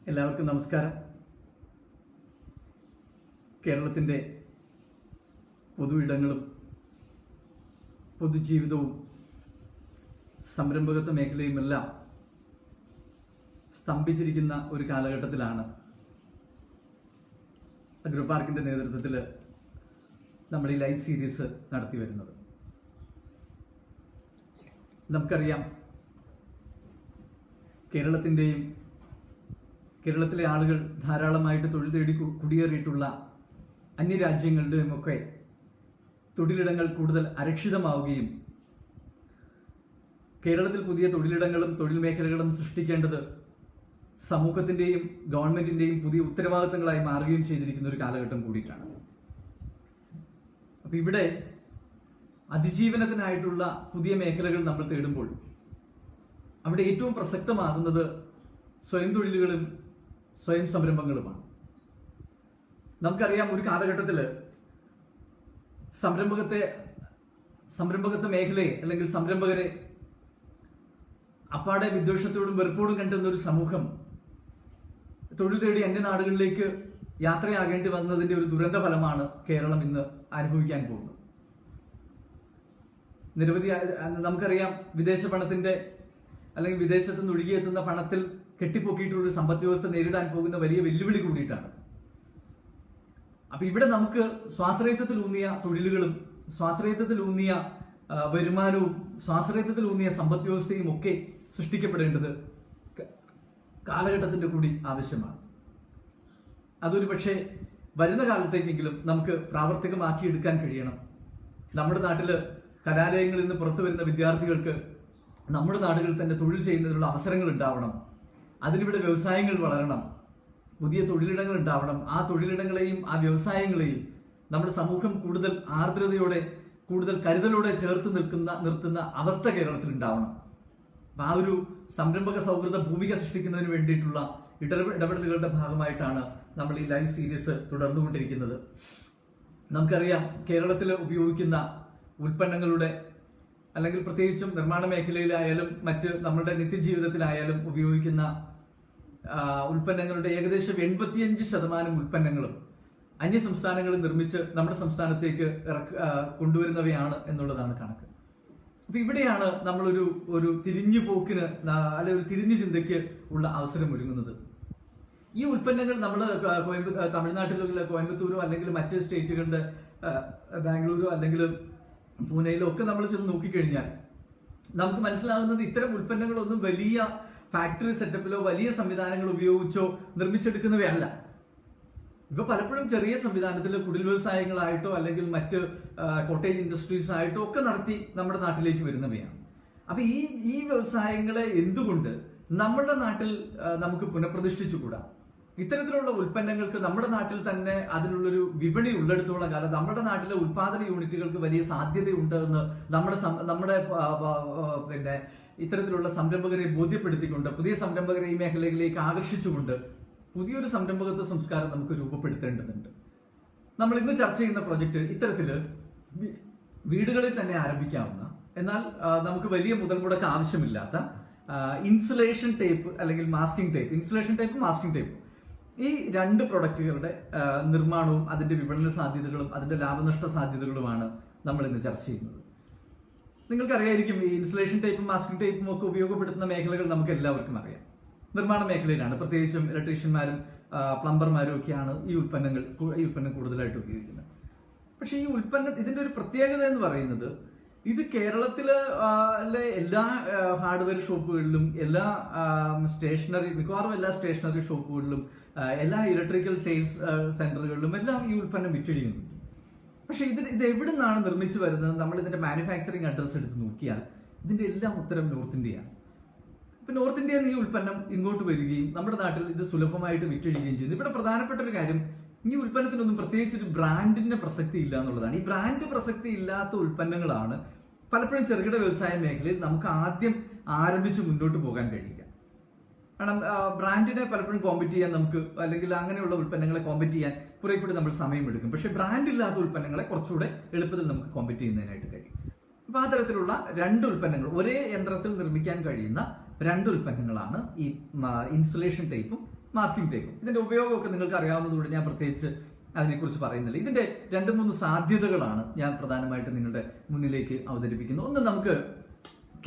എല്ലാവർക്കും നമസ്കാരം. കേരളത്തിൻ്റെ പൊതു ഇടങ്ങളും പൊതുജീവിതവും സംരംഭകത്വ മേഖലയുമെല്ലാം സ്തംഭിച്ചിരിക്കുന്ന ഒരു കാലഘട്ടത്തിലാണ് അഗ്രോ പാർക്കിൻ്റെ നേതൃത്വത്തിൽ നമ്മൾ ഈ ലൈവ് സീരീസ് നടത്തി വരുന്നത്. നമുക്കറിയാം, കേരളത്തിലെ ആളുകൾ ധാരാളമായിട്ട് തൊഴിൽ തേടി കുടിയേറിയിട്ടുള്ള അന്യരാജ്യങ്ങളുടെയും ഒക്കെ തൊഴിലിടങ്ങൾ കൂടുതൽ അരക്ഷിതമാവുകയും കേരളത്തിൽ പുതിയ തൊഴിലിടങ്ങളും തൊഴിൽ മേഖലകളും സൃഷ്ടിക്കേണ്ടത് സമൂഹത്തിൻ്റെയും ഗവൺമെന്റിന്റെയും പുതിയ ഉത്തരവാദിത്തങ്ങളായി മാറുകയും ചെയ്തിരിക്കുന്ന ഒരു കാലഘട്ടം കൂടിയിട്ടാണ്. അപ്പൊ ഇവിടെ അതിജീവനത്തിനായിട്ടുള്ള പുതിയ മേഖലകൾ നമ്മൾ തേടുമ്പോൾ അവിടെ ഏറ്റവും പ്രസക്തമാകുന്നത് സ്വയം തൊഴിലുകളും സ്വയം സംരംഭങ്ങളുമാണ്. നമുക്കറിയാം, ഒരു കാലഘട്ടത്തിൽ സംരംഭകത്വ മേഖലയെ അല്ലെങ്കിൽ സംരംഭകരെ അപ്പാടെ വിദ്വേഷത്തോടും വെറുപ്പോടും കണ്ടുന്ന ഒരു സമൂഹം തൊഴിൽ തേടി അന്യനാടുകളിലേക്ക് യാത്രയാകേണ്ടി വന്നതിന്റെ ഒരു ദുരന്ത ഫലമാണ് കേരളം ഇന്ന് അനുഭവിക്കാൻ പോകുന്നത്. നമുക്കറിയാം, വിദേശ പണത്തിന്റെ അല്ലെങ്കിൽ വിദേശത്ത് നിന്ന് ഒഴുകിയെത്തുന്ന പണത്തിൽ കെട്ടിപ്പൊക്കിയിട്ടുള്ള ഒരു സമ്പദ് വ്യവസ്ഥ നേരിടാൻ പോകുന്ന വലിയ വെല്ലുവിളി കൂടിയിട്ടാണ്. അപ്പൊ ഇവിടെ നമുക്ക് സ്വാശ്രയത്വത്തിലൂന്നിയ തൊഴിലുകളും സ്വാശ്രയത്വത്തിലൂന്നിയ വരുമാനവും സ്വാശ്രയത്വത്തിലൂന്നിയ സമ്പദ് വ്യവസ്ഥയും ഒക്കെ സൃഷ്ടിക്കപ്പെടേണ്ടത് കാലഘട്ടത്തിന്റെ കൂടി ആവശ്യമാണ്. അതൊരു പക്ഷേ വരുന്ന കാലത്തേക്കെങ്കിലും നമുക്ക് പ്രാവർത്തികമാക്കിയെടുക്കാൻ കഴിയണം. നമ്മുടെ നാട്ടില് കലാലയങ്ങളിൽ നിന്ന് പുറത്തു വരുന്ന വിദ്യാർത്ഥികൾക്ക് നമ്മുടെ നാടുകളിൽ തന്നെ തൊഴിൽ ചെയ്യുന്നതിനുള്ള അവസരങ്ങൾ ഉണ്ടാവണം. അതിനിവിടെ വ്യവസായങ്ങൾ വളരണം, പുതിയ തൊഴിലിടങ്ങൾ ഉണ്ടാവണം. ആ തൊഴിലിടങ്ങളെയും ആ വ്യവസായങ്ങളെയും നമ്മുടെ സമൂഹം കൂടുതൽ ആർദ്രതയോടെ കൂടുതൽ കരുതലോടെ ചേർത്ത് നിർത്തുന്ന അവസ്ഥ കേരളത്തിൽ ഉണ്ടാവണം. അപ്പൊ ആ ഒരു സംരംഭക സൗഹൃദ ഭൂമിക സൃഷ്ടിക്കുന്നതിന് വേണ്ടിയിട്ടുള്ള ഇടപെടലുകളുടെ ഭാഗമായിട്ടാണ് നമ്മൾ ഈ ലൈവ് സീരീസ് തുടർന്നുകൊണ്ടിരിക്കുന്നത്. നമുക്കറിയാം, കേരളത്തിൽ ഉപയോഗിക്കുന്ന ഉൽപ്പന്നങ്ങളുടെ അല്ലെങ്കിൽ പ്രത്യേകിച്ചും നിർമ്മാണ മേഖലയിലായാലും മറ്റ് നമ്മുടെ നിത്യജീവിതത്തിലായാലും ഉപയോഗിക്കുന്ന ഉൽപ്പന്നങ്ങളുടെ ഏകദേശം 85% ഉൽപ്പന്നങ്ങളും അന്യ സംസ്ഥാനങ്ങളിൽ നിർമ്മിച്ച് നമ്മുടെ സംസ്ഥാനത്തേക്ക് കൊണ്ടുവരുന്നവയാണ് എന്നുള്ളതാണ് കണക്ക്. അപ്പൊ ഇവിടെയാണ് നമ്മളൊരു തിരിഞ്ഞു പോക്കിന് അല്ലെ ഒരു തിരിഞ്ഞു ചിന്തയ്ക്ക് ഉള്ള അവസരം ഒരുങ്ങുന്നത്. ഈ ഉൽപ്പന്നങ്ങൾ നമ്മൾ തമിഴ്നാട്ടിലുള്ള കോയമ്പത്തൂരോ അല്ലെങ്കിൽ മറ്റ് സ്റ്റേറ്റുകളുടെ ബാംഗ്ലൂരോ അല്ലെങ്കിൽ പൂനെയിലോ ഒക്കെ നമ്മൾ ചെന്ന് നോക്കിക്കഴിഞ്ഞാൽ നമുക്ക് മനസ്സിലാകുന്നത് ഇത്തരം ഉൽപ്പന്നങ്ങളൊന്നും വലിയ ഫാക്ടറി സെറ്റപ്പിലോ വലിയ സംവിധാനങ്ങൾ ഉപയോഗിച്ചോ നിർമ്മിച്ചെടുക്കുന്നവയല്ല. ഇപ്പൊ പലപ്പോഴും ചെറിയ സംവിധാനത്തിൽ കുടിൽ വ്യവസായങ്ങളായിട്ടോ അല്ലെങ്കിൽ മറ്റ് കോട്ടേജ് ഇൻഡസ്ട്രീസ് ആയിട്ടോ ഒക്കെ നടത്തി നമ്മുടെ നാട്ടിലേക്ക് വരുന്നവയാണ്. അപ്പൊ ഈ വ്യവസായങ്ങളെ എന്തുകൊണ്ട് നമ്മുടെ നാട്ടിൽ നമുക്ക് പുനഃപ്രതിഷ്ഠിച്ചുകൂടാ? ഇത്തരത്തിലുള്ള ഉൽപ്പന്നങ്ങൾക്ക് നമ്മുടെ നാട്ടിൽ തന്നെ അതിനുള്ളൊരു വിപണി ഉള്ളിടത്തോളം കാലം നമ്മുടെ നാട്ടിലെ ഉൽപാദന യൂണിറ്റുകൾക്ക് വലിയ സാധ്യതയുണ്ട് എന്ന് നമ്മുടെ പിന്നെ ഇത്തരത്തിലുള്ള സംരംഭകരെ ബോധ്യപ്പെടുത്തിക്കൊണ്ട് പുതിയ സംരംഭകരെ ഈ മേഖലകളിലേക്ക് ആകർഷിച്ചുകൊണ്ട് പുതിയൊരു സംരംഭകത്വ സംസ്കാരം നമുക്ക് രൂപപ്പെടുത്തേണ്ടതുണ്ട്. നമ്മൾ ഇന്ന് ചർച്ച ചെയ്യുന്ന പ്രൊജക്ട് ഇത്തരത്തില് വീടുകളിൽ തന്നെ ആരംഭിക്കാവുന്ന, എന്നാൽ നമുക്ക് വലിയ മുതൽ മുടക്ക് ആവശ്യമില്ലാത്ത ഇൻസുലേഷൻ ടേപ്പ് അല്ലെങ്കിൽ masking tape, insulation tape masking tape, ഈ രണ്ട് പ്രൊഡക്റ്റുകളുടെ നിർമ്മാണവും അതിന്റെ വിപണന സാധ്യതകളും അതിന്റെ ലാഭനഷ്ട സാധ്യതകളുമാണ് നമ്മൾ ഇന്ന് ചർച്ച ചെയ്യുന്നത്. നിങ്ങൾക്കറിയായിരിക്കും, ഈ ഇൻസുലേഷൻ ടേപ്പും മാസ്കിംഗ് ടേപ്പും ഒക്കെ ഉപയോഗപ്പെടുത്തുന്ന മേഖലകൾ നമുക്ക് എല്ലാവർക്കും അറിയാം. നിർമ്മാണ മേഖലയിലാണ്, പ്രത്യേകിച്ചും ഇലക്ട്രീഷ്യന്മാരും പ്ലംബർമാരും ഒക്കെയാണ് ഈ ഉൽപ്പന്നം കൂടുതലായിട്ട് ഉപയോഗിക്കുന്നത്. പക്ഷെ ഈ ഇതിന്റെ ഒരു പ്രത്യേകത എന്ന് പറയുന്നത്, ഇത് കേരളത്തിലെ എല്ലാ ഹാർഡ്വെയർ ഷോപ്പുകളിലും മിക്കവാറും എല്ലാ സ്റ്റേഷനറി ഷോപ്പുകളിലും എല്ലാ ഇലക്ട്രിക്കൽ സെയിൽസ് സെന്ററുകളിലും എല്ലാം ഈ ഉൽപ്പന്നം വിറ്റഴിയുന്നുണ്ട്. പക്ഷെ ഇത് എവിടെ നിന്നാണ് നിർമ്മിച്ചു വരുന്നത്? നമ്മൾ ഇതിന്റെ മാനുഫാക്ചറിങ് അഡ്രസ് എടുത്ത് നോക്കിയാൽ ഇതിന്റെ എല്ലാം ഉത്തരം നോർത്ത് ഇന്ത്യയാണ്. ഇപ്പൊ നോർത്ത് ഇന്ത്യയിൽ നിന്ന് ഈ ഉൽപ്പന്നം ഇങ്ങോട്ട് വരികയും നമ്മുടെ നാട്ടിൽ ഇത് സുലഭമായിട്ട് വിറ്റഴിക്കുകയും ചെയ്യുന്നു. ഇവിടെ പ്രധാനപ്പെട്ട ഒരു കാര്യം, ഈ ഉൽപ്പന്നത്തിനൊന്നും പ്രത്യേകിച്ച് ഒരു ബ്രാൻഡിന്റെ പ്രസക്തി ഇല്ല എന്നുള്ളതാണ്. ഈ ബ്രാൻഡ് പ്രസക്തി ഇല്ലാത്ത ഉൽപ്പന്നങ്ങളാണ് പലപ്പോഴും ചെറുകിട വ്യവസായ മേഖലയിൽ നമുക്ക് ആദ്യം ആരംഭിച്ച് മുന്നോട്ട് പോകാൻ കഴിയുക. കാരണം ബ്രാൻഡിനെ പലപ്പോഴും കോമ്പറ്റ് ചെയ്യാൻ നമുക്ക്, അല്ലെങ്കിൽ അങ്ങനെയുള്ള ഉൽപ്പന്നങ്ങളെ കോമ്പറ്റ് ചെയ്യാൻ കുറെ കൂടി നമ്മൾ സമയമെടുക്കും. പക്ഷെ ബ്രാൻഡ് ഇല്ലാത്ത ഉൽപ്പന്നങ്ങളെ കുറച്ചുകൂടെ എളുപ്പത്തിൽ നമുക്ക് കോമ്പറ്റ് ചെയ്യുന്നതിനായിട്ട് കഴിയും. അപ്പൊ ആ തരത്തിലുള്ള രണ്ട് ഉൽപ്പന്നങ്ങൾ, ഒരേ യന്ത്രത്തിൽ നിർമ്മിക്കാൻ കഴിയുന്ന രണ്ട് ഉൽപ്പന്നങ്ങളാണ് ഈ ഇൻസുലേഷൻ ടേപ്പും മാസ്കിംഗ് ടേപ്പും. ഇതിന്റെ ഉപയോഗമൊക്കെ നിങ്ങൾക്ക് അറിയാവുന്നതുകൊണ്ട് ഞാൻ പ്രത്യേകിച്ച് അതിനെക്കുറിച്ച് പറയുന്നില്ല. ഇതിന്റെ 2-3 സാധ്യതകളാണ് ഞാൻ പ്രധാനമായിട്ട് നിങ്ങളുടെ മുന്നിലേക്ക് അവതരിപ്പിക്കുന്നത്. ഒന്ന്, നമുക്ക്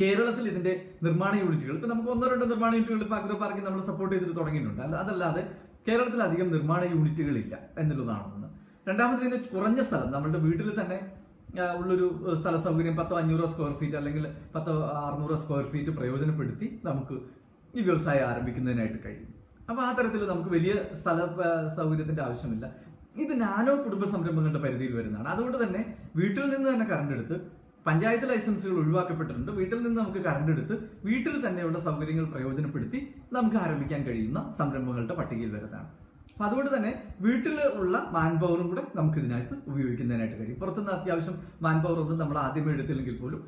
കേരളത്തിൽ ഇതിന്റെ നിർമ്മാണ യൂണിറ്റുകൾ, ഇപ്പൊ നമുക്ക് 1-2 നിർമ്മാണ യൂണിറ്റുകൾ ഇപ്പൊ അഗ്രോ പാർക്കിൽ നമ്മൾ സപ്പോർട്ട് ചെയ്തിട്ട് തുടങ്ങിയിട്ടുണ്ട്. അതല്ലാതെ കേരളത്തിൽ അധികം നിർമ്മാണ യൂണിറ്റുകളില്ല എന്നുള്ളതാണ് ഒന്ന്. രണ്ടാമത്, ഇതിന്റെ കുറഞ്ഞ സ്ഥലം, നമ്മുടെ വീട്ടിൽ തന്നെ ഉള്ളൊരു സ്ഥല സൗകര്യം 1000-500 സ്ക്വയർ ഫീറ്റ് അല്ലെങ്കിൽ 1000-600 സ്ക്വയർ ഫീറ്റ് പ്രയോജനപ്പെടുത്തി നമുക്ക് ഈ വ്യവസായം ആരംഭിക്കുന്നതിനായിട്ട് കഴിയും. അപ്പൊ ആ തരത്തിൽ നമുക്ക് വലിയ സ്ഥല സൗകര്യത്തിന്റെ ആവശ്യമില്ല. ഇത് നാനോ കുടുംബ സംരംഭങ്ങളുടെ പരിധിയിൽ വരുന്നതാണ്. അതുകൊണ്ട് തന്നെ വീട്ടിൽ നിന്ന് തന്നെ കറണ്ട് എടുത്ത്, പഞ്ചായത്ത് ലൈസൻസുകൾ ഒഴിവാക്കപ്പെട്ടിട്ടുണ്ട്, വീട്ടിൽ നിന്ന് നമുക്ക് കറണ്ട് എടുത്ത് വീട്ടിൽ തന്നെയുള്ള സൗകര്യങ്ങൾ പ്രയോജനപ്പെടുത്തി നമുക്ക് ആരംഭിക്കാൻ കഴിയുന്ന സംരംഭങ്ങളുടെ പട്ടികയിൽ വരുന്നതാണ്. അപ്പൊ അതുകൊണ്ട് തന്നെ വീട്ടിൽ ഉള്ള മാൻ പവറും കൂടെ നമുക്ക് ഇതിനകത്ത് ഉപയോഗിക്കുന്നതിനായിട്ട് കഴിയും. പുറത്തുനിന്ന് അത്യാവശ്യം മാൻ പവർ ഒന്നും നമ്മൾ ആദ്യമേ എടുത്തില്ലെങ്കിൽ പോലും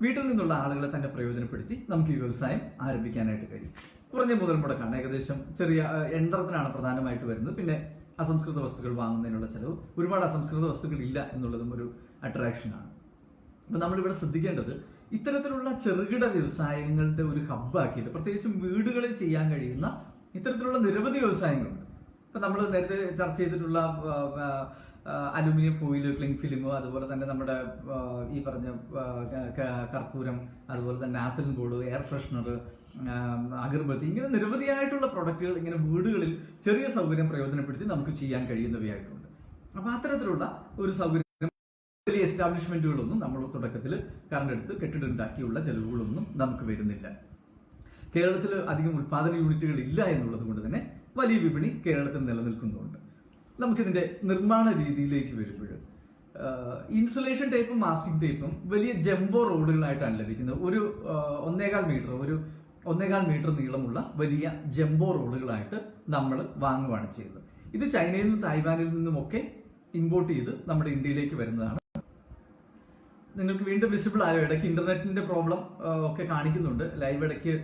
വീട്ടിൽ നിന്നുള്ള ആളുകളെ തന്നെ പ്രയോജനപ്പെടുത്തി നമുക്ക് ഈ വ്യവസായം ആരംഭിക്കാനായിട്ട് കഴിയും. കുറഞ്ഞ മുതൽ മുടക്കാണ്, ഏകദേശം ചെറിയ യന്ത്രത്തിനാണ് പ്രധാനമായിട്ട് വരുന്നത്. പിന്നെ അസംസ്കൃത വസ്തുക്കൾ വാങ്ങുന്നതിനുള്ള ചെലവ്, ഒരുപാട് അസംസ്കൃത വസ്തുക്കൾ ഇല്ല എന്നുള്ളതും ഒരു അട്രാക്ഷനാണ്. അപ്പൊ നമ്മളിവിടെ ശ്രദ്ധിക്കേണ്ടത്, ഇത്തരത്തിലുള്ള ചെറുകിട വ്യവസായങ്ങളുടെ ഒരു ഹബ്ബാക്കിയിട്ട് പ്രത്യേകിച്ചും വീടുകളിൽ ചെയ്യാൻ കഴിയുന്ന ഇത്തരത്തിലുള്ള നിരവധി വ്യവസായങ്ങളുണ്ട്. ഇപ്പൊ നമ്മൾ നേരത്തെ ചർച്ച ചെയ്തിട്ടുള്ള അലുമിനിയം ഫോയില്, ക്ലിംഗ് ഫിലിം, അതുപോലെ തന്നെ നമ്മുടെ ഈ പറഞ്ഞ കർപ്പൂരം, അതുപോലെ തന്നെ നാപ്തലിൻ ബോർഡ്, എയർ ഫ്രഷ്നർ, അഗർബത്തി, ഇങ്ങനെ നിരവധിയായിട്ടുള്ള പ്രൊഡക്റ്റുകൾ ഇങ്ങനെ വീടുകളിൽ ചെറിയ സൗകര്യം പ്രയോജനപ്പെടുത്തി നമുക്ക് ചെയ്യാൻ കഴിയുന്നവയായിട്ടുണ്ട്. അപ്പൊ അത്തരത്തിലുള്ള ഒരു സൗകര്യം വലിയ എസ്റ്റാബ്ലിഷ്മെന്റുകളൊന്നും നമ്മൾ തുടക്കത്തിൽ കറണ്ട് എടുത്ത് കെട്ടിടമുണ്ടാക്കിയുള്ള ചെലവുകളൊന്നും നമുക്ക് വരുന്നില്ല. കേരളത്തിൽ അധികം ഉത്പാദന യൂണിറ്റുകൾ ഇല്ല എന്നുള്ളത് കൊണ്ട് തന്നെ വലിയ വിപണി കേരളത്തിൽ നിലനിൽക്കുന്നുണ്ട്. നമുക്കിതിന്റെ നിർമ്മാണ രീതിയിലേക്ക് വരുമ്പോൾ ഇൻസുലേഷൻ ടേപ്പും മാസ്കിംഗ് ടേപ്പും വലിയ ജംബോ റോഡുകളായിട്ടാണ് ലഭിക്കുന്നത്. ഒരു 1.25 മീറ്റർ നീളമുള്ള വലിയ ജംബോ റോഡുകളായിട്ട് നമ്മൾ വാങ്ങുകയാണ് ചെയ്യുന്നത്. ഇത് ചൈനയിൽ നിന്നും തായ്വാനിൽ നിന്നുമൊക്കെ ഇമ്പോർട്ട് ചെയ്ത് നമ്മുടെ ഇന്ത്യയിലേക്ക് വരുന്നതാണ്. നിങ്ങൾക്ക് വീണ്ടും വിസിബിൾ ആയോ? ഇടയ്ക്ക് ഇന്റർനെറ്റിന്റെ പ്രോബ്ലം ഒക്കെ കാണിക്കുന്നുണ്ട്, ലൈവ് ഇടയ്ക്ക്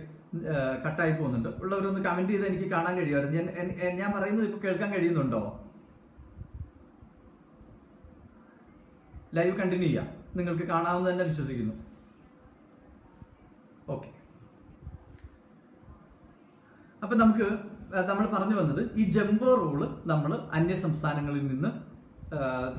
കട്ടായി പോകുന്നുണ്ട്. ഉള്ളവരൊന്ന് കമന്റ് ചെയ്ത് എനിക്ക് കാണാൻ കഴിയുമായിരുന്നു. ഞാൻ പറയുന്നത് ഇപ്പൊ കേൾക്കാൻ കഴിയുന്നുണ്ടോ? ലൈവ് കണ്ടിന്യൂ ചെയ്യാം, നിങ്ങൾക്ക് കാണാമെന്ന് തന്നെ വിശ്വസിക്കുന്നു. ഓക്കെ, അപ്പൊ നമ്മൾ പറഞ്ഞു വന്നത്, ഈ ജംബോ റോള് നമ്മൾ അന്യ സംസ്ഥാനങ്ങളിൽ നിന്ന്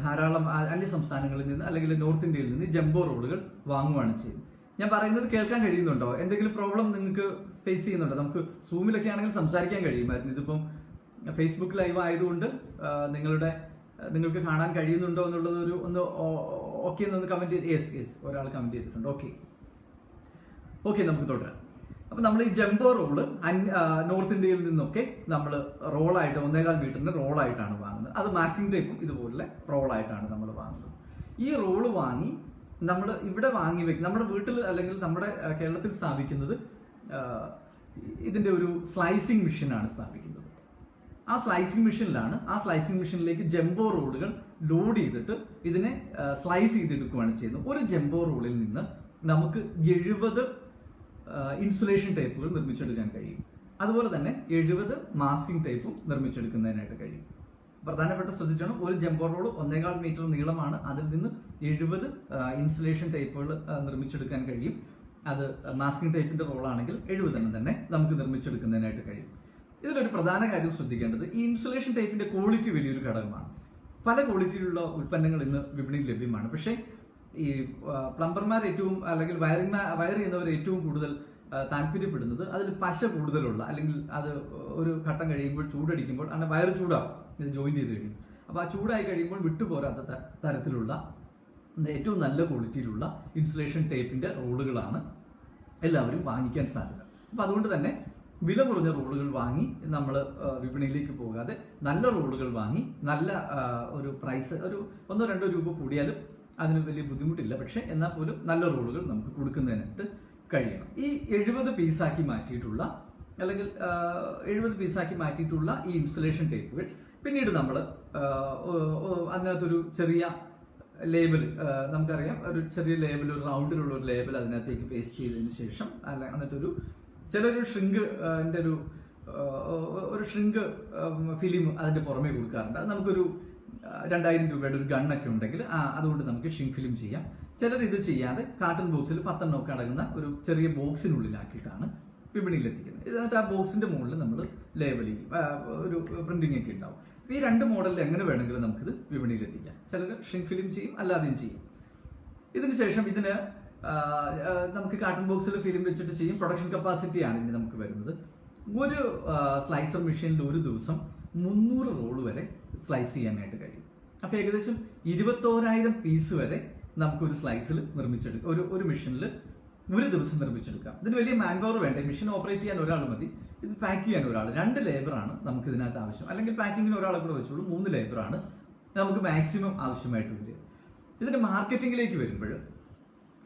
ധാരാളം അന്യ സംസ്ഥാനങ്ങളിൽ നിന്ന് അല്ലെങ്കിൽ നോർത്ത് ഇന്ത്യയിൽ നിന്ന് ജംബോ റോളുകൾ വാങ്ങുകയാണ് ചെയ്യുന്നത്. ഞാൻ പറയുന്നത് കേൾക്കാൻ കഴിയുന്നുണ്ടോ? എന്തെങ്കിലും പ്രോബ്ലം നിങ്ങൾക്ക് ഫേസ് ചെയ്യുന്നുണ്ടോ? നമുക്ക് സൂമിലൊക്കെ ആണെങ്കിൽ സംസാരിക്കാൻ കഴിയുമായിരുന്നു. ഇതിപ്പം ഫേസ്ബുക്ക് ലൈവ് ആയതുകൊണ്ട് നിങ്ങൾക്ക് കാണാൻ കഴിയുന്നുണ്ടോ എന്നുള്ളത് ഒന്ന് ഓക്കെ എന്നൊന്ന് കമന്റ് ചെയ്ത്. യെസ്, ഒരാൾ കമന്റ് ചെയ്തിട്ടുണ്ട്. ഓക്കെ, നമുക്ക് തുടരാം. അപ്പൊ നമ്മൾ ഈ ജംബോ റോള് നോർത്ത് ഇന്ത്യയിൽ നിന്നൊക്കെ നമ്മൾ റോളായിട്ട് 1.25 മീറ്ററിന്റെ റോളായിട്ടാണ് വാങ്ങുന്നത്. അത് മാസ്കിംഗ് ടേപ്പും ഇതുപോലെ റോളായിട്ടാണ് നമ്മൾ വാങ്ങുന്നത്. ഈ റോള് വാങ്ങി നമ്മൾ ഇവിടെ വാങ്ങി വെക്കും. നമ്മുടെ വീട്ടിൽ അല്ലെങ്കിൽ നമ്മുടെ കേരളത്തിൽ സ്ഥാപിക്കുന്നത് ഇതിന്റെ ഒരു സ്ലൈസിംഗ് മെഷീനാണ് സ്ഥാപിക്കുന്നത്. ആ സ്ലൈസിംഗ് മെഷീനിലേക്ക് ജംബോ റോളുകൾ ലോഡ് ചെയ്തിട്ട് ഇതിനെ സ്ലൈസ് ചെയ്തെടുക്കുകയാണ് ചെയ്യുന്നത്. ഒരു ജംബോ റോളിൽ നിന്ന് നമുക്ക് 70 ഇൻസുലേഷൻ ടേപ്പുകൾ നിർമ്മിച്ചെടുക്കാൻ കഴിയും. അതുപോലെ തന്നെ 70 മാസ്കിംഗ് ടേപ്പും നിർമ്മിച്ചെടുക്കുന്നതിനായിട്ട് കഴിയും. പ്രധാനപ്പെട്ട ശ്രദ്ധിച്ചോണം, ഒരു ജംബോ റോൾ 1.25 മീറ്റർ നീളമാണ്. അതിൽ നിന്ന് 70 ഇൻസുലേഷൻ ടേപ്പുകൾ നിർമ്മിച്ചെടുക്കാൻ കഴിയും. അത് മാസ്കിംഗ് ടേപ്പിന്റെ റോളാണെങ്കിൽ 70 തന്നെ നമുക്ക് നിർമ്മിച്ചെടുക്കുന്നതിനായിട്ട് കഴിയും. ഇതിലൊരു പ്രധാന കാര്യം ശ്രദ്ധിക്കേണ്ടത്, ഈ ഇൻസുലേഷൻ ടേപ്പിന്റെ ക്വാളിറ്റി വലിയൊരു ഘടകമാണ്. പല ക്വാളിറ്റിയിലുള്ള ഉൽപ്പന്നങ്ങൾ ഇന്ന് വിപണിയിൽ ലഭ്യമാണ്. പക്ഷേ ഈ പ്ലംബർമാർ അല്ലെങ്കിൽ വയർ ചെയ്യുന്നവർ ഏറ്റവും കൂടുതൽ താല്പര്യപ്പെടുന്നത് അതിൽ പശ കൂടുതലുള്ള, അല്ലെങ്കിൽ അത് ഒരു ഘട്ടം കഴിയുമ്പോൾ ചൂടടിക്കുമ്പോൾ അങ്ങനെ വയർ ചൂടാവും, ഇത് ജോയിന്റ് ചെയ്ത് കഴിയും. അപ്പൊ ആ ചൂടായി കഴിയുമ്പോൾ വിട്ടുപോരാത്ത തരത്തിലുള്ള ഏറ്റവും നല്ല ക്വാളിറ്റിയിലുള്ള ഇൻസുലേഷൻ ടേപ്പിന്റെ റോളുകളാണ് എല്ലാവരും വാങ്ങിക്കാൻ സാധ്യത. അപ്പൊ അതുകൊണ്ട് തന്നെ വില കുറഞ്ഞ റോളുകൾ വാങ്ങി നമ്മൾ വിപണിയിലേക്ക് പോകാതെ നല്ല റോളുകൾ വാങ്ങി നല്ല ഒരു പ്രൈസ്, ഒരു 1-2 രൂപ കൂടിയാലും അതിന് വലിയ ബുദ്ധിമുട്ടില്ല. പക്ഷെ എന്നാൽ പോലും നല്ല റോളുകൾ നമുക്ക് കൊടുക്കുന്നതിനായിട്ട് കഴിയണം. ഈ 70 പീസാക്കി മാറ്റിയിട്ടുള്ള അല്ലെങ്കിൽ 70 പീസാക്കി മാറ്റിയിട്ടുള്ള ഈ ഇൻസുലേഷൻ ടേപ്പുകൾ പിന്നീട് നമ്മൾ അതിനകത്തൊരു ചെറിയ ലേബൽ, നമുക്കറിയാം, ഒരു ചെറിയ ലേബൽ, ഒരു റൗണ്ടിലുള്ള ഒരു ലേബൽ അതിനകത്തേക്ക് പേസ്റ്റ് ചെയ്തതിന് ശേഷം എന്നിട്ടൊരു ചിലൊരു ഷ്രിങ്ക് ഫിലിം അതിന്റെ പുറമെ കൊടുക്കാറുണ്ട്. അത് നമുക്കൊരു 2000 രൂപയുടെ ഒരു ഗണ്ണൊക്കെ ഉണ്ടെങ്കിൽ അതുകൊണ്ട് നമുക്ക് ഷ്രിങ്ക് ഫിലിം ചെയ്യാം. ചിലർ ഇത് ചെയ്യാതെ കാർട്ടൺ ബോക്സിൽ 10 എണ്ണമൊക്കെ അടങ്ങുന്ന ഒരു ചെറിയ ബോക്സിനുള്ളിലാക്കിയിട്ടാണ് വിപണിയിൽ എത്തിക്കുന്നത്. എന്നിട്ട് ആ ബോക്സിന്റെ മുകളിൽ നമ്മൾ ലേബൽ ചെയ്യും, ഒരു പ്രിന്റിംഗ് ഒക്കെ ഉണ്ടാവും. ഈ രണ്ട് മോഡലിൽ എങ്ങനെ വേണമെങ്കിലും നമുക്കിത് വിപണിയിൽ എത്തിക്കാം. ചിലർ ഷ്രിങ്ക് ഫിലിം ചെയ്യും, അല്ലാതെയും ചെയ്യും. ഇതിന് ശേഷം ഇതിന് നമുക്ക് കാർട്ടൺ ബോക്സിൽ ഫിലിം വെച്ചിട്ട് ചെയ്യും. പ്രൊഡക്ഷൻ കപ്പാസിറ്റി ആണ് ഇനി നമുക്ക് വരുന്നത്. ഒരു സ്ലൈസർ മെഷീനിൽ ഒരു ദിവസം 300 റോള് വരെ സ്ലൈസ് ചെയ്യാനായിട്ട് കഴിയും. അപ്പൊ ഏകദേശം 21,000 പീസ് വരെ നമുക്കൊരു സ്ലൈസിൽ നിർമ്മിച്ചെടുക്കാം, ഒരു മെഷീനിൽ ഒരു ദിവസം നിർമ്മിച്ചെടുക്കാം. ഇതിന് വലിയ മാൻ പവർ വേണ്ട. മെഷീൻ ഓപ്പറേറ്റ് ചെയ്യാൻ ഒരാൾ മതി, ഇത് പാക്ക് ചെയ്യാൻ ഒരാൾ. 2 ലേബറാണ് നമുക്ക് ഇതിനകത്ത് ആവശ്യം. അല്ലെങ്കിൽ പാക്കിങ്ങിന് ഒരാളെ കൂടെ വെച്ചോളൂ, 3 ലേബറാണ് നമുക്ക് മാക്സിമം ആവശ്യമായിട്ട് വരിക. ഇതിന്റെ മാർക്കറ്റിംഗിലേക്ക് വരുമ്പോൾ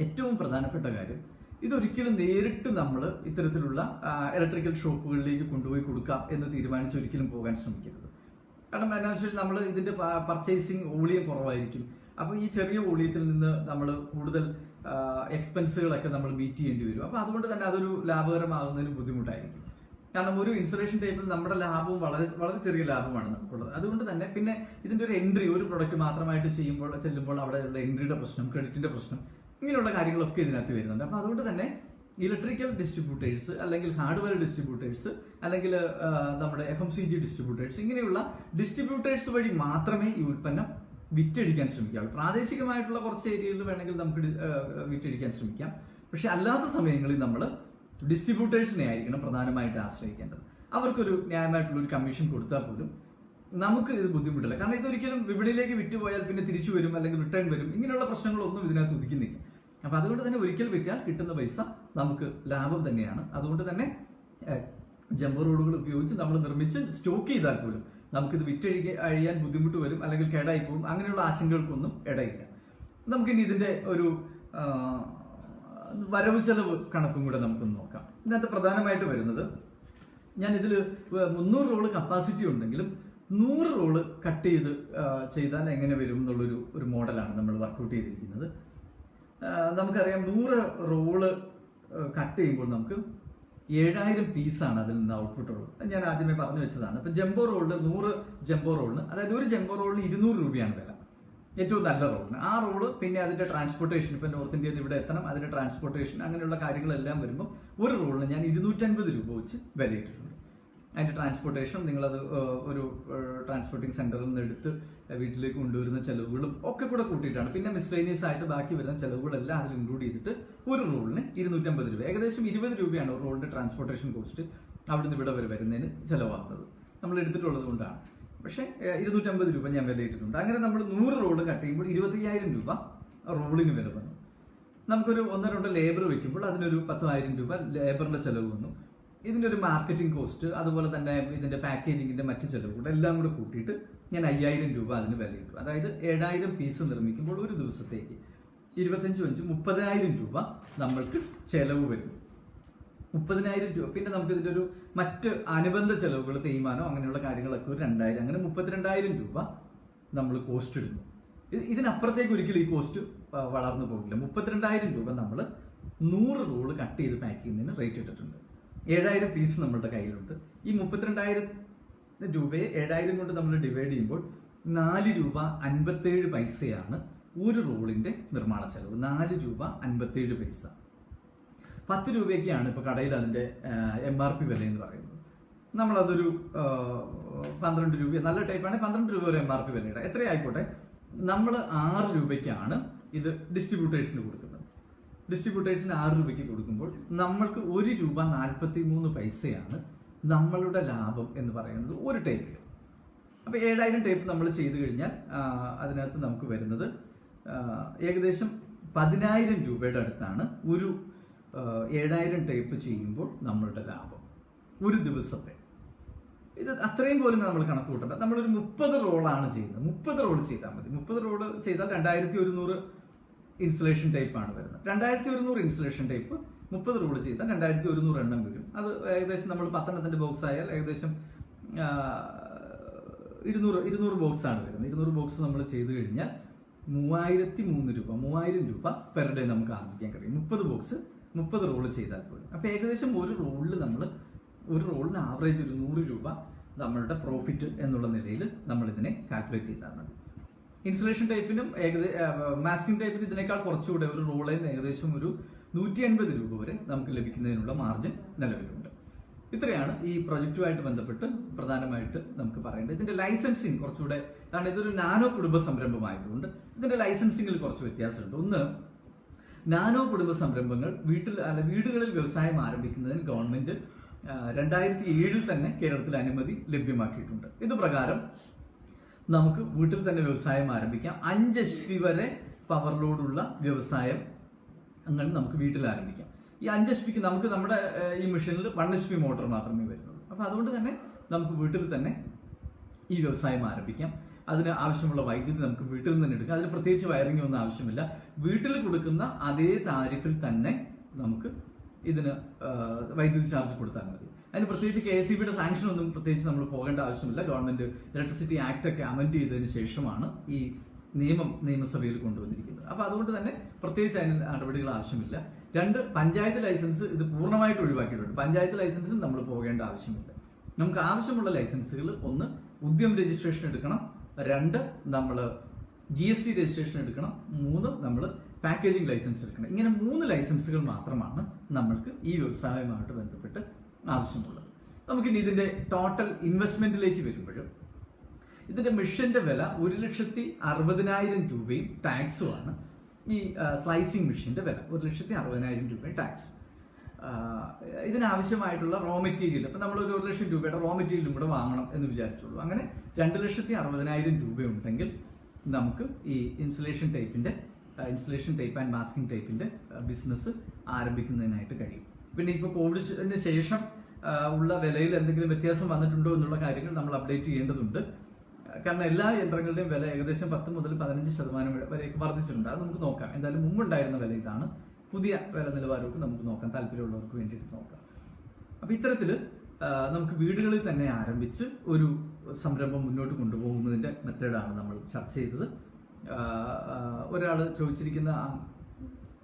ഏറ്റവും പ്രധാനപ്പെട്ട കാര്യം, ഇതൊരിക്കലും നേരിട്ട് നമ്മൾ ഇത്തരത്തിലുള്ള ഇലക്ട്രിക്കൽ ഷോപ്പുകളിലേക്ക് കൊണ്ടുപോയി കൊടുക്കാം എന്ന് തീരുമാനിച്ച് ഒരിക്കലും പോകാൻ ശ്രമിക്കരുത്. കാരണം എന്താണെന്ന് വെച്ചാൽ നമ്മൾ ഇതിന്റെ പർച്ചേസിങ് വോളിയം കുറവായിരിക്കും. അപ്പോൾ ഈ ചെറിയ വോളിയത്തിൽ നിന്ന് നമ്മൾ കൂടുതൽ എക്സ്പെൻസുകളൊക്കെ നമ്മൾ മീറ്റ് ചെയ്യേണ്ടി വരും. അപ്പോൾ അതുകൊണ്ട് തന്നെ അതൊരു ലാഭകരമാകുന്നതിന് ബുദ്ധിമുട്ടായിരിക്കും. കാരണം ഒരു ഇൻസുലേഷൻ ടൈപ്പിൽ നമ്മുടെ ലാഭവും വളരെ വളരെ ചെറിയ ലാഭമാണ് നമുക്കുള്ളത്. അതുകൊണ്ട് തന്നെ പിന്നെ ഇതിന്റെ ഒരു എൻട്രി, ഒരു പ്രൊഡക്റ്റ് മാത്രമായിട്ട് ചെല്ലുമ്പോൾ അവിടെയുള്ള എൻട്രിയുടെ പ്രശ്നം, ക്രെഡിറ്റിന്റെ പ്രശ്നം, ഇങ്ങനെയുള്ള കാര്യങ്ങളൊക്കെ ഇതിനകത്ത് വരുന്നുണ്ട്. അപ്പൊ അതുകൊണ്ട് തന്നെ ഇലക്ട്രിക്കൽ ഡിസ്ട്രിബ്യൂട്ടേഴ്സ്, അല്ലെങ്കിൽ ഹാർഡ്വെയർ ഡിസ്ട്രിബ്യൂട്ടേഴ്സ്, അല്ലെങ്കിൽ നമ്മുടെ FMCG ഡിസ്ട്രിബ്യൂട്ടേഴ്സ്, ഇങ്ങനെയുള്ള ഡിസ്ട്രിബ്യൂട്ടേഴ്സ് വഴി മാത്രമേ ഈ ഉൽപ്പന്നം വിറ്റഴിക്കാൻ ശ്രമിക്കാവുള്ളൂ. പ്രാദേശികമായിട്ടുള്ള കുറച്ച് ഏരിയകളിൽ വേണമെങ്കിൽ നമുക്ക് വിറ്റഴിക്കാൻ ശ്രമിക്കാം. പക്ഷെ അല്ലാത്ത സമയങ്ങളിൽ നമ്മൾ ഡിസ്ട്രിബ്യൂട്ടേഴ്സിനെ ആയിരിക്കണം പ്രധാനമായിട്ട് ആശ്രയിക്കേണ്ടത്. അവർക്കൊരു ന്യായമായിട്ടുള്ള ഒരു കമ്മീഷൻ കൊടുത്താൽ പോലും നമുക്ക് ഇത് ബുദ്ധിമുട്ടില്ല. കാരണം ഇതൊരിക്കലും വിപണിയിലേക്ക് വിറ്റുപോയാൽ പിന്നെ തിരിച്ചു വരും, അല്ലെങ്കിൽ റിട്ടേൺ വരും, ഇങ്ങനെയുള്ള പ്രശ്നങ്ങളൊന്നും ഇതിനകത്ത് ഉദിക്കുന്നില്ല. അപ്പൊ അതുകൊണ്ട് തന്നെ ഒരിക്കൽ വിറ്റാൽ കിട്ടുന്ന പൈസ നമുക്ക് ലാഭം തന്നെയാണ്. അതുകൊണ്ട് തന്നെ ജംബോ റോഡുകൾ ഉപയോഗിച്ച് നമ്മൾ നിർമ്മിച്ച് സ്റ്റോക്ക് ചെയ്താൽ പോലും നമുക്കിത് അഴിയാൻ ബുദ്ധിമുട്ട് വരും, അല്ലെങ്കിൽ കേടായി പോകും, അങ്ങനെയുള്ള ആശങ്കകൾക്കൊന്നും ഇടയില്ല. നമുക്കിനി ഇതിന്റെ ഒരു വരവ് ചെലവ് കണക്കും കൂടെ നമുക്കൊന്ന് നോക്കാം. ഇതിനകത്ത് പ്രധാനമായിട്ട് വരുന്നത്, ഞാൻ ഇതിൽ 300 റോള് കപ്പാസിറ്റി ഉണ്ടെങ്കിലും 100 റോള് കട്ട് ചെയ്താൽ എങ്ങനെ വരും എന്നുള്ളൊരു മോഡലാണ് നമ്മൾ വർക്ക്ഔട്ട് ചെയ്തിരിക്കുന്നത്. നമുക്കറിയാം 100 റോള് കട്ട് ചെയ്യുമ്പോൾ നമുക്ക് 7000 പീസാണ് അതിൽ നിന്ന് ഔട്ട്പുട്ട് ഉള്ളത്. ഞാൻ ആദ്യമേ പറഞ്ഞു വെച്ചതാണ്. ഇപ്പൊ ജംബോ റോളിന് 100 ജംബോ റോളിന്, അതായത് ഒരു ജംബോ റോളിന് 200 രൂപയാണ് വില, ഏറ്റവും നല്ല റോളിന്. ആ റോള് പിന്നെ അതിന്റെ ട്രാൻസ്പോർട്ടേഷൻ, ഇപ്പൊ നോർത്ത് ഇന്ത്യയിൽ ഇവിടെ എത്തണം, അതിന്റെ ട്രാൻസ്പോർട്ടേഷൻ, അങ്ങനെയുള്ള കാര്യങ്ങളെല്ലാം വരുമ്പോൾ ഒരു റോളിന് ഞാൻ 250 രൂപ വെച്ച് വിലയിട്ടിട്ടുണ്ട്. അതിന്റെ ട്രാൻസ്പോർട്ടേഷൻ, നിങ്ങളത് ഒരു ട്രാൻസ്പോർട്ടിംഗ് സെന്ററിൽ നിന്ന് എടുത്ത് വീട്ടിലേക്ക് കൊണ്ടുവരുന്ന ചെലവുകളും ഒക്കെ കൂടെ കൂട്ടിയിട്ടാണ്. പിന്നെ മിസ്ലേനിയസ് ആയിട്ട് ബാക്കി വരുന്ന ചെലവുകളെല്ലാം അതിൽ ഇൻക്ലൂഡ് ചെയ്തിട്ട് ഒരു റോളിന് 250 രൂപ, ഏകദേശം 20 രൂപയാണ് ഒരു റോളിന്റെ ട്രാൻസ്പോർട്ടേഷൻ കോസ്റ്റ് അവിടുന്ന് ഇവിടെ വരെ വരുന്നതിന് ചെലവാകുന്നത്, നമ്മൾ എടുത്തിട്ടുള്ളത് കൊണ്ടാണ്. പക്ഷേ 250 രൂപ ഞാൻ വിലയിട്ടിട്ടുണ്ട്. അങ്ങനെ നമ്മൾ 100 റോള് കട്ട് ചെയ്യുമ്പോൾ 25,000 രൂപ റോളിന് വില വന്നു. നമുക്കൊരു 1-2 ലേബർ വെക്കുമ്പോൾ അതിനൊരു 10,000 രൂപ ലേബറിന്റെ ചെലവ് വന്നു. ഇതിന്റെ ഒരു മാർക്കറ്റിംഗ് കോസ്റ്റ്, അതുപോലെ തന്നെ ഇതിന്റെ പാക്കേജിങ്ങിന്റെ മറ്റു ചെലവുകൾ എല്ലാം കൂടെ കൂട്ടിയിട്ട് ഞാൻ 5,000 രൂപ അതിന് വിലയിട്ടു. അതായത് 7,000 പീസ് നിർമ്മിക്കുമ്പോൾ ഒരു ദിവസത്തേക്ക് 25-30,000 രൂപ നമ്മൾക്ക് ചെലവ് വരും. 30,000 രൂപ. പിന്നെ നമുക്ക് ഇതിന്റെ ഒരു മറ്റ് അനുബന്ധ ചെലവുകൾ, തേയ്മാനോ അങ്ങനെയുള്ള കാര്യങ്ങളൊക്കെ ഒരു 2,000, അങ്ങനെ 32,000 രൂപ നമ്മൾ കോസ്റ്റ് ഇടുന്നു. ഇതിനപ്പുറത്തേക്ക് ഒരിക്കലും ഈ കോസ്റ്റ് വളർന്നു പോകില്ല. 32,000 രൂപ നമ്മൾ 100 റോള് കട്ട് ചെയ്ത് പാക്ക് ചെയ്യുന്നതിന് റേറ്റ് ഇട്ടിട്ടുണ്ട്. 7,000 പീസ് നമ്മളുടെ കയ്യിലുണ്ട്. ഈ 32,000 രൂപയെ 7,000 കൊണ്ട് നമ്മൾ ഡിവൈഡ് ചെയ്യുമ്പോൾ 4 രൂപ 57 പൈസയാണ് ഒരു റോളിന്റെ നിർമ്മാണ ചെലവ്. 4 രൂപ 57 പൈസ. 10 രൂപയ്ക്കാണ് ഇപ്പൊ കടയിൽ അതിന്റെ MRP വില എന്ന് പറയുന്നത്. നമ്മളതൊരു 12 രൂപ, നല്ല ടൈപ്പാണെങ്കിൽ 12 രൂപ ഒരു MRP വിലയുടെ, എത്രയായിക്കോട്ടെ, നമ്മൾ 6 രൂപയ്ക്കാണ് ഇത് ഡിസ്ട്രിബ്യൂട്ടേഴ്സിന് കൊടുക്കുന്നത്. ഡിസ്ട്രിബ്യൂട്ടേഴ്സിന് 6 രൂപയ്ക്ക് കൊടുക്കുമ്പോൾ നമ്മൾക്ക് 1 രൂപ 43 പൈസയാണ് നമ്മളുടെ ലാഭം എന്ന് പറയുന്നത് ഒരു ടൈപ്പിൽ. അപ്പൊ 7,000 ടൈപ്പ് നമ്മൾ ചെയ്തു കഴിഞ്ഞാൽ അതിനകത്ത് നമുക്ക് വരുന്നത് ഏകദേശം 10,000 രൂപയുടെ അടുത്താണ് ഒരു 7,000 ടൈപ്പ് ചെയ്യുമ്പോൾ നമ്മളുടെ ലാഭം ഒരു ദിവസത്തെ. ഇത് അത്രയും പോലും നമ്മൾ കണക്ക് കൂട്ടണ്ട. നമ്മളൊരു 30 റോളാണ് ചെയ്യുന്നത്. 30 റോൾ ചെയ്താൽ മതി. 30 റോൾ ചെയ്താൽ 2,100 ഇൻസുലേഷൻ ടൈപ്പാണ് വരുന്നത്. 2,100 ഇൻസുലേഷൻ ടൈപ്പ് 30 റോൾ ചെയ്താൽ 2,100 എണ്ണം വരും. അത് ഏകദേശം നമ്മൾ 10 എണ്ണത്തിന്റെ ബോക്സ് ആയാൽ ഏകദേശം 200 ബോക്സ് ആണ് വരുന്നത്. 200 ബോക്സ് നമ്മൾ ചെയ്ത് കഴിഞ്ഞാൽ 3,000 രൂപ പെർ ഡേ നമുക്ക് ആർജിക്കാൻ കഴിയും. 30 ബോക്സ് 30 റോള് ചെയ്താൽ പോലും. അപ്പൊ ഏകദേശം ഒരു റോളിന് ആവറേജ് ഒരു 100 രൂപ നമ്മളുടെ പ്രോഫിറ്റ് എന്നുള്ള നിലയിൽ നമ്മൾ ഇതിനെ കാൽക്കുലേറ്റ് ചെയ്താൽ മതി. ഇൻസുലേഷൻ ടൈപ്പിനും മാസ്കിംഗ് ടൈപ്പിനും ഇതിനേക്കാൾ കുറച്ചുകൂടെ ഒരു റോളിൽ നിന്ന് ഏകദേശം ഒരു 180 രൂപ വരെ നമുക്ക് ലഭിക്കുന്നതിനുള്ള മാർജിൻ നിലവിലുണ്ട്. ഇത്രയാണ് ഈ പ്രൊജക്റ്റുമായിട്ട് ബന്ധപ്പെട്ട് പ്രധാനമായിട്ട് നമുക്ക് പറയേണ്ടത്. ഇതിന്റെ ലൈസൻസിങ് കുറച്ചുകൂടെ, കാരണം ഇതൊരു നാനോ കുടുംബ സംരംഭമായതുകൊണ്ട് ഇതിന്റെ ലൈസൻസിങ്ങിൽ കുറച്ച് വ്യത്യാസമുണ്ട്. ഒന്ന്, നാനോ കുടുംബ സംരംഭങ്ങൾ വീടുകളിൽ വ്യവസായം ആരംഭിക്കുന്നതിന് ഗവൺമെന്റ് 2007 തന്നെ കേരളത്തിൽ അനുമതി ലഭ്യമാക്കിയിട്ടുണ്ട്. ഇത് പ്രകാരം നമുക്ക് വീട്ടിൽ തന്നെ വ്യവസായം ആരംഭിക്കാം. 5 HP വരെ പവർ ലോഡുള്ള വ്യവസായം അങ്ങനെ നമുക്ക് വീട്ടിൽ ആരംഭിക്കാം. ഈ 5 HP നമുക്ക് നമ്മുടെ ഈ മെഷീനിൽ 1 HP മോട്ടോർ മാത്രമേ വരുന്നുള്ളൂ. അപ്പൊ അതുകൊണ്ട് തന്നെ നമുക്ക് വീട്ടിൽ തന്നെ ഈ വ്യവസായം ആരംഭിക്കാം. അതിന് ആവശ്യമുള്ള വൈദ്യുതി നമുക്ക് വീട്ടിൽ നിന്ന് തന്നെ എടുക്കാം. അതിന് പ്രത്യേകിച്ച് വയറിംഗ് ഒന്നും ആവശ്യമില്ല. വീട്ടിൽ കൊടുക്കുന്ന അതേ താരിഫിൽ തന്നെ നമുക്ക് ഇതിന് വൈദ്യുതി ചാർജ് കൊടുത്താൽ മതി. അതിന് പ്രത്യേകിച്ച് KSEBയുടെ സാങ്ഷൻ ഒന്നും പ്രത്യേകിച്ച് നമ്മൾ പോകേണ്ട ആവശ്യമില്ല. ഗവൺമെന്റ് ഇലക്ട്രിസിറ്റി ആക്ട് ഒക്കെ അമെൻഡ് ചെയ്തതിന് ശേഷമാണ് ഈ നിയമസഭയിൽ കൊണ്ടുവന്നിരിക്കുന്നത്. അപ്പൊ അതുകൊണ്ട് തന്നെ പ്രത്യേകിച്ച് അതിന് നടപടികൾ ആവശ്യമില്ല. 2, പഞ്ചായത്ത് ലൈസൻസ് ഇത് പൂർണ്ണമായിട്ട് ഒഴിവാക്കിയിട്ടുണ്ട്. പഞ്ചായത്ത് ലൈസൻസും നമ്മൾ പോകേണ്ട ആവശ്യമില്ല. നമുക്ക് ആവശ്യമുള്ള ലൈസൻസുകൾ 1, ഉദ്യം രജിസ്ട്രേഷൻ എടുക്കണം. 2, നമ്മൾ GST രജിസ്ട്രേഷൻ എടുക്കണം. 3, നമ്മൾ പാക്കേജിംഗ് ലൈസൻസ് എടുക്കണം. ഇങ്ങനെ 3 ലൈസൻസുകൾ മാത്രമാണ് നമ്മൾക്ക് ഈ വ്യവസായവുമായിട്ട് ബന്ധപ്പെട്ട് ആവശ്യമുള്ളത്. നമുക്കിനി ഇതിന്റെ ടോട്ടൽ ഇൻവെസ്റ്റ്മെന്റിലേക്ക് വരുമ്പോഴും ഇതിന്റെ മെഷീന്റെ വില 1,60,000 രൂപയും ടാക്സുമാണ്. ഈ സ്ലൈസിംഗ് മെഷീന്റെ വില 1,60,000 രൂപയും ടാക്സ്. ഇതിനാവശ്യമായിട്ടുള്ള റോ മെറ്റീരിയൽ, ഇപ്പൊ നമ്മൾ ഒരു 1 ലക്ഷം രൂപയുടെ റോ മെറ്റീരിയലും കൂടെ വാങ്ങണം എന്ന് വിചാരിച്ചുള്ളൂ. അങ്ങനെ 2,60,000 രൂപ ഉണ്ടെങ്കിൽ നമുക്ക് ഈ ഇൻസുലേഷൻ ടൈപ്പ് ആൻഡ് മാസ്കിംഗ് ടൈപ്പിന്റെ ബിസിനസ് ആരംഭിക്കുന്നതിനായിട്ട് കഴിയും. പിന്നെ ഇപ്പോൾ കോവിഡിന് ശേഷം ഉള്ള വിലയിൽ എന്തെങ്കിലും വ്യത്യാസം വന്നിട്ടുണ്ടോ എന്നുള്ള കാര്യങ്ങൾ നമ്മൾ അപ്ഡേറ്റ് ചെയ്യേണ്ടതുണ്ട്. കാരണം എല്ലാ യന്ത്രങ്ങളുടെയും വില ഏകദേശം 10 മുതൽ 15% വരെയൊക്കെ വർദ്ധിച്ചിട്ടുണ്ട്. അത് നമുക്ക് നോക്കാം. എന്തായാലും മുമ്പുണ്ടായിരുന്ന വില ഇതാണ്. പുതിയ വില നിലവാരമൊക്കെ നമുക്ക് നോക്കാം, താല്പര്യമുള്ളവർക്ക് വേണ്ടിയിട്ട് നോക്കാം. അപ്പൊ ഇത്തരത്തില് നമുക്ക് വീടുകളിൽ തന്നെ ആരംഭിച്ച് ഒരു സംരംഭം മുന്നോട്ട് കൊണ്ടുപോകുന്നതിന്റെ മെത്തേഡാണ് നമ്മൾ ചർച്ച ചെയ്തത്. ഒരാൾ ചോദിച്ചിരിക്കുന്ന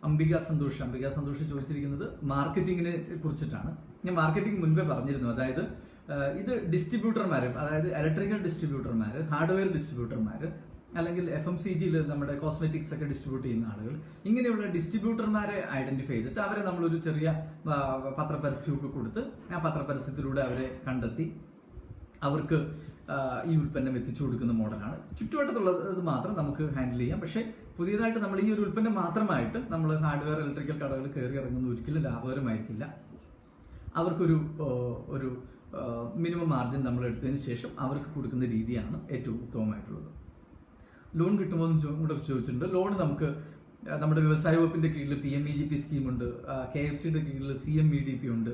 അംബിക സന്തോഷ് ചോദിച്ചിരിക്കുന്നത് മാർക്കറ്റിങ്ങിനെ കുറിച്ചിട്ടാണ്. ഞാൻ മാർക്കറ്റിംഗ് മുൻപേ പറഞ്ഞിരുന്നു. അതായത് ഇത് ഡിസ്ട്രിബ്യൂട്ടർമാര്, അതായത് ഇലക്ട്രിക്കൽ ഡിസ്ട്രിബ്യൂട്ടർമാര്, ഹാർഡ്വെയർ ഡിസ്ട്രിബ്യൂട്ടർമാര്, അല്ലെങ്കിൽ FMCGയിൽ നമ്മുടെ കോസ്മെറ്റിക്സ് ഒക്കെ ഡിസ്ട്രിബ്യൂട്ട് ചെയ്യുന്ന ആളുകൾ, ഇങ്ങനെയുള്ള ഡിസ്ട്രിബ്യൂട്ടർമാരെ ഐഡന്റിഫൈ ചെയ്തിട്ട് അവരെ നമ്മളൊരു ചെറിയ പത്രപരസ്യമൊക്കെ കൊടുത്ത് ആ പത്രപരസ്യത്തിലൂടെ അവരെ കണ്ടെത്തി അവർക്ക് ഈ ഉൽപ്പന്നം എത്തിച്ചു കൊടുക്കുന്ന മോഡലാണ്. ചുറ്റുവട്ടത്തുള്ളത് മാത്രം നമുക്ക് ഹാൻഡിൽ ചെയ്യാം. പക്ഷേ പുതിയതായിട്ട് നമ്മൾ ഈ ഒരു ഉൽപ്പന്നം മാത്രമായിട്ട് നമ്മൾ ഹാർഡ്വെയർ ഇലക്ട്രിക്കൽ കടകൾ കയറി ഇറങ്ങുന്ന ഒരിക്കലും ലാഭകരമായിരിക്കില്ല. അവർക്കൊരു മിനിമം മാർജിൻ നമ്മൾ എടുത്തതിന് ശേഷം അവർക്ക് കൊടുക്കുന്ന രീതിയാണ് ഏറ്റവും ഉത്തമമായിട്ടുള്ളത്. ലോൺ കിട്ടുമോ എന്ന് കൂടെ ചോദിച്ചിട്ടുണ്ട്. ലോൺ നമുക്ക് നമ്മുടെ വ്യവസായ വകുപ്പിന്റെ കീഴിൽ PMEGP സ്കീമുണ്ട്, KFCയുടെ കീഴിൽ CMEDP ഉണ്ട്,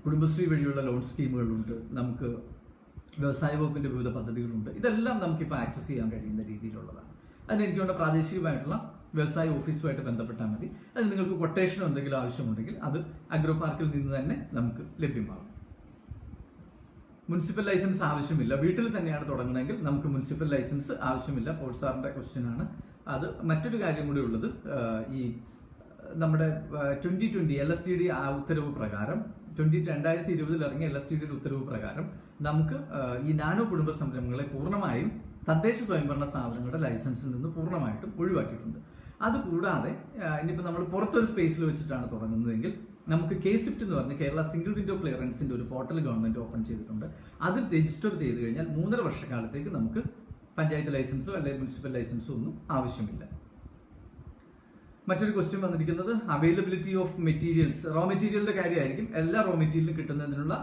കുടുംബശ്രീ വഴിയുള്ള ലോൺ സ്കീമുകളുണ്ട്, നമുക്ക് വ്യവസായ വകുപ്പിന്റെ വിവിധ പദ്ധതികളുണ്ട്. ഇതെല്ലാം നമുക്കിപ്പോൾ ആക്സസ് ചെയ്യാൻ കഴിയുന്ന രീതിയിലുള്ളതാണ്. അതിന് എനിക്ക് വേണ്ട പ്രാദേശികമായിട്ടുള്ള വ്യവസായ ഓഫീസുമായിട്ട് ബന്ധപ്പെട്ടാൽ മതി. അതിന് നിങ്ങൾക്ക് കൊട്ടേഷനോ എന്തെങ്കിലും ആവശ്യമുണ്ടെങ്കിൽ അത് അഗ്രോ പാർക്കിൽ നിന്ന് തന്നെ നമുക്ക് ലഭ്യമാകും. മുനിസിപ്പൽ ലൈസൻസ് ആവശ്യമില്ല. വീട്ടിൽ തന്നെയാണ് തുടങ്ങണമെങ്കിൽ നമുക്ക് മുനിസിപ്പൽ ലൈസൻസ് ആവശ്യമില്ല. പോൾ സാറിന്റെ ക്വസ്റ്റ്യൻ ആണ് അത്. മറ്റൊരു കാര്യം കൂടി ഉള്ളത്, ഈ നമ്മുടെ 2020 LSTD ഉത്തരവ് പ്രകാരം 2020 ഇറങ്ങിയ LSTD ഉത്തരവ് പ്രകാരം നമുക്ക് ഈ നാനോ കുടുംബ സംരംഭങ്ങളെ പൂർണ്ണമായും തദ്ദേശ സ്വയംഭരണ സ്ഥാപനങ്ങളുടെ ലൈസൻസിൽ നിന്ന് പൂർണ്ണമായിട്ടും ഒഴിവാക്കിയിട്ടുണ്ട്. അതുകൂടാതെ ഇനിയിപ്പോൾ നമ്മൾ പുറത്തൊരു സ്പേസിൽ വെച്ചിട്ടാണ് തുടങ്ങുന്നതെങ്കിൽ നമുക്ക് KSIPT എന്ന് പറഞ്ഞ കേരള സിംഗിൾ വിൻഡോ ക്ലിയറൻസിന്റെ ഒരു പോർട്ടൽ ഗവൺമെന്റ് ഓപ്പൺ ചെയ്തിട്ടുണ്ട്. അതിൽ രജിസ്റ്റർ ചെയ്ത് കഴിഞ്ഞാൽ 3.5 വർഷക്കാലത്തേക്ക് നമുക്ക് പഞ്ചായത്ത് ലൈസൻസോ അല്ലെങ്കിൽ മുനിസിപ്പൽ ലൈസൻസോ ഒന്നും ആവശ്യമില്ല. മറ്റൊരു ക്വസ്റ്റ്യൻ വന്നിരിക്കുന്നത് അവൈലബിലിറ്റി ഓഫ് മെറ്റീരിയൽസ്, റോ മെറ്റീരിയലിന്റെ കാര്യമായിരിക്കും. എല്ലാ റോ മെറ്റീരിയലും കിട്ടുന്നതിനുള്ള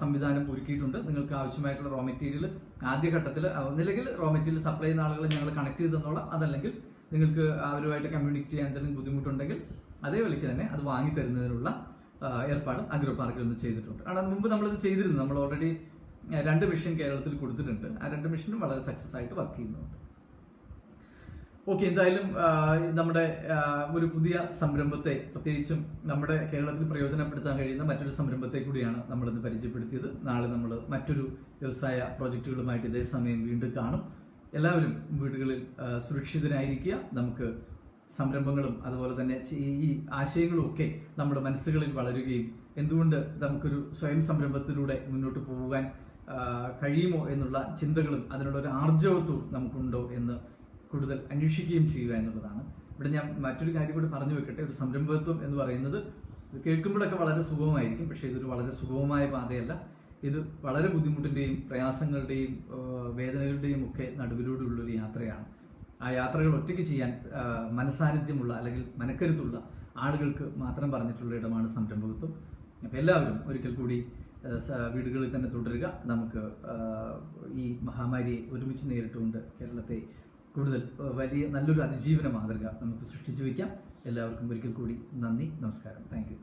സംവിധാനം ഒരുക്കിയിട്ടുണ്ട്. നിങ്ങൾക്ക് ആവശ്യമായിട്ടുള്ള റോ മെറ്റീരിയൽ ആദ്യഘട്ടത്തിൽ ഒന്നില്ലെങ്കിൽ റോ മെറ്റീരിയൽ സപ്ലൈ ചെയ്യുന്ന ആളുകളെ ഞങ്ങൾ കണക്ട് ചെയ്ത് തന്നോളാം. അതല്ലെങ്കിൽ നിങ്ങൾക്ക് അവരുമായിട്ട് കമ്മ്യൂണിക്കേറ്റ് ചെയ്യാൻ എന്തെങ്കിലും ബുദ്ധിമുട്ടുണ്ടെങ്കിൽ അതേ വിലയ്ക്ക് തന്നെ അത് വാങ്ങി തരുന്നതിനുള്ള ഏർപ്പാടും അഗ്രോ പാർക്കിൽ നിന്ന് ചെയ്തിട്ടുണ്ട്. കാരണം മുമ്പ് നമ്മളിത് ചെയ്തിരുന്നു. നമ്മൾ ഓൾറെഡി 2 മെഷീൻ കേരളത്തിൽ കൊടുത്തിട്ടുണ്ട്. ആ 2 മെഷീനും വളരെ സക്സസ് ആയിട്ട് വർക്ക് ചെയ്യുന്നുണ്ട്. ഓക്കെ, എന്തായാലും നമ്മുടെ ഒരു പുതിയ സംരംഭത്തെ, പ്രത്യേകിച്ചും നമ്മുടെ കേരളത്തിൽ പ്രയോജനപ്പെടുത്താൻ കഴിയുന്ന മറ്റൊരു സംരംഭത്തെ കൂടിയാണ് നമ്മളിന്ന് പരിചയപ്പെടുത്തിയത്. നാളെ നമ്മൾ മറ്റൊരു വ്യവസായ പ്രോജക്റ്റുകളുമായിട്ട് ഇതേ സമയം വീണ്ടും കാണും. എല്ലാവരും വീടുകളിൽ സുരക്ഷിതരായിരിക്കുക. നമുക്ക് സംരംഭങ്ങളും അതുപോലെ തന്നെ ഈ ആശയങ്ങളും ഒക്കെ നമ്മുടെ മനസ്സുകളിൽ വളരുകയും എന്തുകൊണ്ട് നമുക്കൊരു സ്വയം സംരംഭത്തിലൂടെ മുന്നോട്ട് പോകാൻ കഴിയുമോ എന്നുള്ള ചിന്തകളും അതിനുള്ള ഒരു ആർജവത്വവും നമുക്കുണ്ടോ എന്ന് കൂടുതൽ അന്വേഷിക്കുകയും ചെയ്യുക എന്നുള്ളതാണ്. ഇവിടെ ഞാൻ മറ്റൊരു കാര്യം കൂടി പറഞ്ഞു വെക്കട്ടെ. ഒരു സംരംഭത്വം എന്ന് പറയുന്നത് ഇത് കേൾക്കുമ്പോഴൊക്കെ വളരെ സുഗമമായിരിക്കും, പക്ഷേ ഇതൊരു വളരെ സുഗമമായ പാതയല്ല. ഇത് വളരെ ബുദ്ധിമുട്ടിൻ്റെയും പ്രയാസങ്ങളുടെയും വേദനകളുടെയും ഒക്കെ നടുവിലൂടെയുള്ളൊരു യാത്രയാണ്. ആ യാത്രകൾ ഒറ്റയ്ക്ക് ചെയ്യാൻ മനസാന്നിധ്യമുള്ള അല്ലെങ്കിൽ മനക്കരുത്തുള്ള ആളുകൾക്ക് മാത്രം പറഞ്ഞിട്ടുള്ള ഇടമാണ് സംരംഭകത്വം. അപ്പോൾ എല്ലാവരും ഒരിക്കൽ കൂടി വീടുകളിൽ തന്നെ തുടരുക. നമുക്ക് ഈ മഹാമാരിയെ ഒരുമിച്ച് നേരിട്ടുകൊണ്ട് കേരളത്തെ കൂടുതൽ വലിയ നല്ലൊരു അതിജീവന മാതൃക നമുക്ക് സൃഷ്ടിച്ചു വയ്ക്കാം. എല്ലാവർക്കും ഒരിക്കൽ കൂടി നന്ദി, നമസ്കാരം. Thank you.